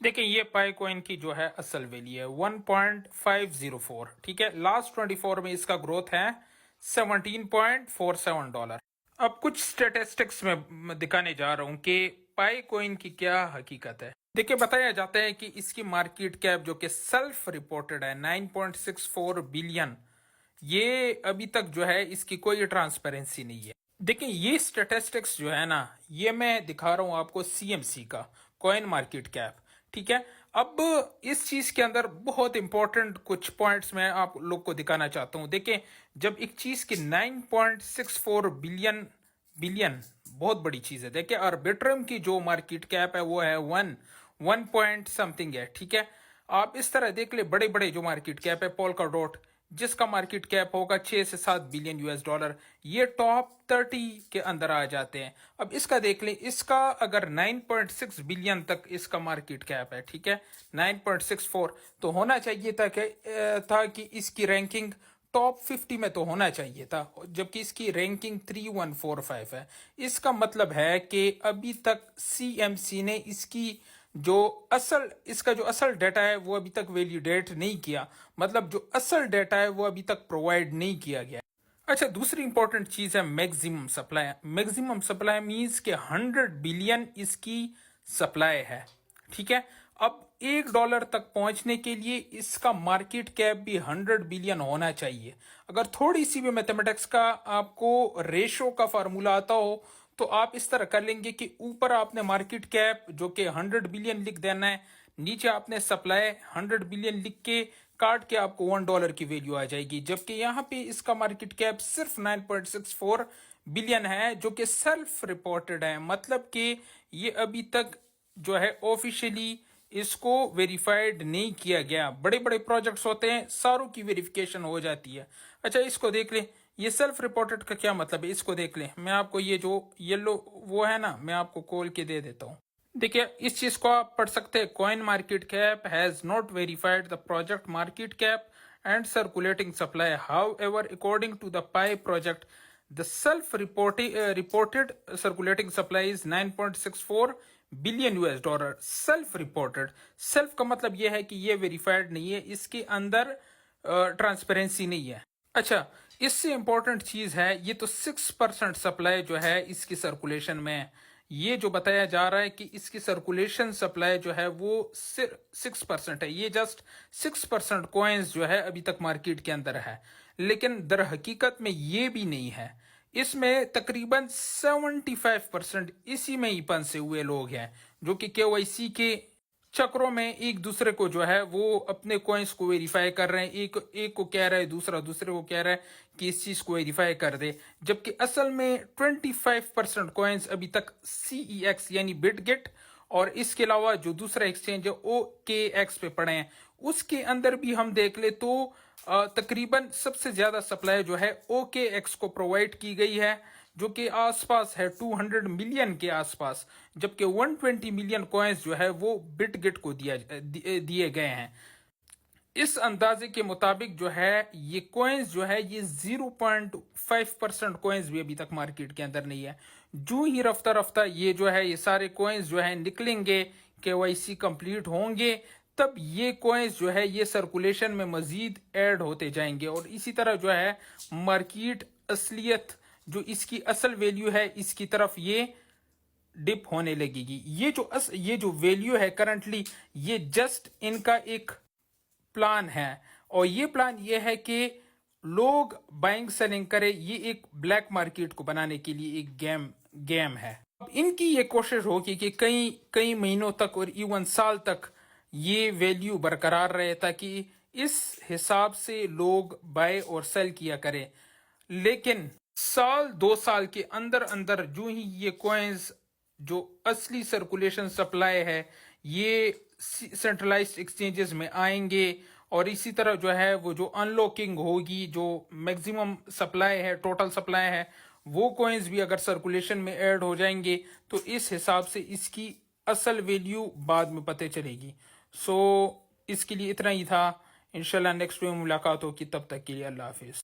देखिए ये पाई कॉइन की जो है असल वैल्यू है 1.504। ठीक है, लास्ट 24 में इसका ग्रोथ है $17.47। अब कुछ स्टेटिस्टिक्स में दिखाने जा रहा हूं कि पाई कॉइन की क्या हकीकत है। देखिए बताया जाता है कि इसकी मार्केट कैप जो कि सेल्फ रिपोर्टेड है 9.64 बिलियन, ये अभी तक जो है इसकी कोई ट्रांसपेरेंसी नहीं है। देखिए ये स्टेटिस्टिक्स जो है ना, ये मैं दिखा रहा हूं आपको सीएमसी का, कॉइन मार्केट कैप। ठीक है, अब इस चीज के अंदर बहुत इंपॉर्टेंट कुछ पॉइंट्स मैं आप लोग को दिखाना चाहता हूं। देखिए जब एक चीज की 9.64 बिलियन बिलियन बहुत बड़ी चीज है। देखिए आर्बिट्रम की जो मार्केट कैप है वो है वन पॉइंट समथिंग है। ठीक है, आप इस तरह देख ले, बड़े बड़े जो मार्केट कैप है पोल्का डॉट, जिसका मार्केट कैप होगा 6 से 7 बिलियन US डॉलर, ये टॉप 30 के अंदर आ जाते हैं। अब इसका देख लें, इसका अगर 9.6 बिलियन तक इसका मार्केट कैप है, ठीक है 9.64, तो होना चाहिए था कि इसकी रैंकिंग टॉप 50 में तो होना चाहिए था, जबकि इसकी रैंकिंग 3145 है। इसका मतलब है कि अभी तक सीएमसी ने इसका जो असल डाटा है वो अभी तक वैलिडेट नहीं किया, मतलब जो असल डाटा है वो अभी तक प्रोवाइड नहीं किया गया। अच्छा, दूसरी इंपॉर्टेंट चीज है maximum supply. Maximum supply means के 100 बिलियन इसकी सप्लाई है। ठीक है, अब $1 तक पहुंचने के लिए इसका मार्केट कैप भी 100 बिलियन होना चाहिए। अगर थोड़ी सी भी मैथमेटिक्स का आपको रेशो का फार्मूला आता हो तो आप इस तरह कर लेंगे कि ऊपर आपने मार्केट कैप जो कि 100 बिलियन लिख देना है, नीचे आपने सप्लाई 100 बिलियन लिख के काट के आपको $1 की वैल्यू आ जाएगी। जबकि यहाँ पे इसका मार्केट कैप सिर्फ 9.64 बिलियन है जो कि सेल्फ रिपोर्टेड है, मतलब कि ये अभी तक जो है ऑफिशियली इसको वेरीफाइड नहीं किया गया। बड़े बड़े प्रोजेक्ट्स होते हैं, सारों की वेरिफिकेशन हो जाती है। अच्छा इसको देख लें, ये सेल्फ रिपोर्टेड का क्या मतलब है, इसको देख लें। मैं आपको ये जो येलो वो है ना, मैं आपको खोल के दे देता हूँ। देखिए इस चीज को आप पढ़ सकते हैं, coin market cap has not verified the project market cap and circulating supply, however according to the Pi project the self reported circulating supply is 9.64 billion US dollar. Self reported, self का मतलब यह है कि ये verified नहीं है, इसके अंदर ट्रांसपेरेंसी नहीं है। अच्छा, इससे इंपॉर्टेंट चीज है, ये तो 6% सप्लाई जो है इसकी सर्कुलेशन में, ये जो बताया जा रहा है कि इसकी सर्कुलेशन सप्लाई जो है वो सिर्फ 6% है। ये जस्ट 6% कॉइन्स जो है अभी तक मार्केट के अंदर है, लेकिन दर हकीकत में ये भी नहीं है। इसमें तकरीबन 75% इसी में ही फंसे हुए लोग हैं जो कि केवाईसी के चक्रों में एक दूसरे को जो है वो अपने कॉइन्स को वेरीफाई कर रहे हैं। एक को कह रहा है, दूसरा दूसरे को कह रहा है कि इस चीज को वेरीफाई कर दे, जबकि असल में 25% कॉइन्स अभी तक CEX यानी बिटगेट और इसके अलावा जो दूसरा एक्सचेंज है OKX पे पड़े हैं। उसके अंदर भी हम देख ले तो तकरीबन सबसे ज्यादा सप्लाई जो है OKX को प्रोवाइड की गई है, जो कि आसपास है 200 मिलियन के आसपास, जबकि 120 मिलियन कॉइन्स जो है वो बिटगेट को दिए गए हैं। इस अंदाजे के मुताबिक जो है ये कॉइन्स जो है ये 0.5% कॉइन्स भी अभी तक मार्केट के अंदर नहीं है। जो ही रफ्ता रफ्ता ये जो है ये सारे कॉइन्स जो है निकलेंगे, केवाईसी कंप्लीट होंगे, तब ये कॉइन्स जो है ये सर्कुलेशन में मजीद ऐड होते जाएंगे और इसी तरह जो है मार्केट असलियत जो इसकी असल वैल्यू है इसकी तरफ ये डिप होने लगेगी। ये जो वैल्यू है करंटली, ये जस्ट इनका एक प्लान है और ये प्लान ये है कि लोग बाइंग सेलिंग करें। ये एक ब्लैक मार्केट को बनाने के लिए एक गेम है। अब इनकी ये कोशिश होगी कि कई महीनों तक और इवन साल तक ये वैल्यू बरकरार रहे, ताकि इस हिसाब से लोग बाय और सेल किया करें। लेकिन साल 2 साल के अंदर अंदर जो ही ये कॉइन्स जो असली सर्कुलेशन सप्लाई है ये सेंट्रलाइज्ड एक्सचेंजेस में आएंगे और इसी तरह जो है वो जो अनलॉकिंग होगी, जो मैक्सिमम सप्लाई है, टोटल सप्लाई है, वो कॉइन्स भी अगर सर्कुलेशन में ऐड हो जाएंगे तो इस हिसाब से इसकी असल वैल्यू बाद में पता चलेगी। सो इसके लिए इतना ही था। इंशाल्लाह नेक्स्ट वीडियो में मुलाकात होगी, तब तक के लिए अल्लाह हाफिज।